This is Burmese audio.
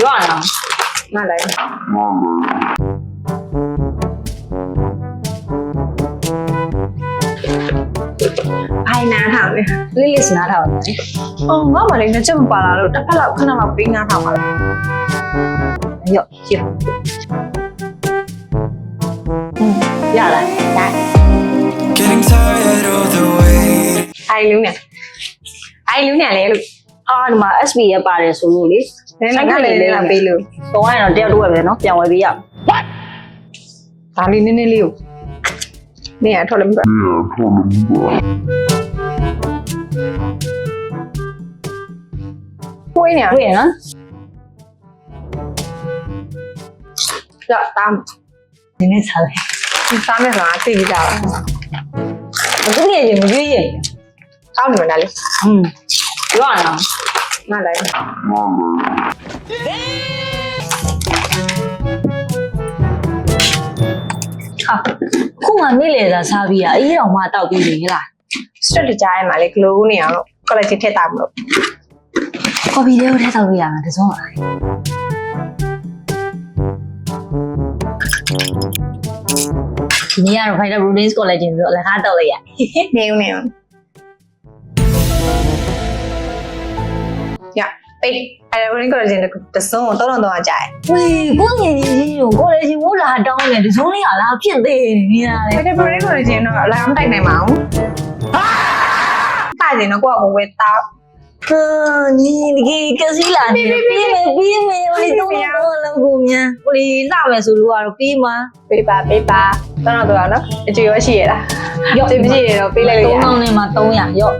ပြောရအောင်ငါလည်းအိုင်နာထောင်လေလေးလေးစနာထောင်လေအော်ငါမလေးနဲ့ချက်မပါလာလို့တစ်ဖက်လောက်ခဏလောက်ပေးနာထောင်ပါလားရော့ကြည့်ရလားဒါ Getting tired of the wait အိုင်လူနဲ့လေလို့အာဒီမှာ SB ရပါတယ်ဆိုလို့လေ ဆိုင်ကလေးလေးလာပေးလို့ တော့ရင်တော့တယောက်တော့ပဲနော်ပြန်ဝယ်ပေးရအောင် ဒါလေးနည်းနည်းလေးကိုနေရထော်လည်းမပါကိုင်းနေရ တွေ့ရနော် ကြောက်တမ်း ဒီနေ့စားလိုက် ဒီစားမယ်ဆိုတာသိပြီးသားပါ မကြည့်ရင်မကြည့်ရင် ကောင်းနေမှာဒါလေး ပြောရအောင် ငါလည်း ဟာခုမှနေ့လေသာစားပြီးအေးတော်မှတောက်ပြီးပြီလား စတက်တကြားထဲမှာလေဂလိုးနေအောင်လို့ quality ထည့်တာမလို့ ကော်ဖီလေးကိုထည့်တောက်လို့ရမှာတစုံလားဒီနေ့ကတော့ Fighter Proteins Collagen ဆိုအလကားတောက်လိုက်ရ နေဦးရပေးအဲ့ဒါဝင်ကော်ဂျင်တစုံတော့ကြာ ဝေးကိုငယ်ကြီးကို Collagen ဝလာတောင်းတယ်တစုံလေးကလားဖြစ်သေးနေရတယ် တယ်အဲ့ဒါ protein collagen တော့လာမတိုက်နိုင်ပါဘူးတာကျင်တော့ကိုယ့်အကိုဝယ်တာ ဟာညီဒီကစီလာနေပြီးမယ်ဟိုတော့လောက်ကိုမြန်ဟိုလာမယ်ဆိုလို့ကတော့ပြီးမှာ ပေးပါတော့နော်အကျွေးရရှိရလားရော့ကြည့်ကြည့်ရတော့ပေးလိုက်လို့ရ 3000နဲ့မှ300ရော့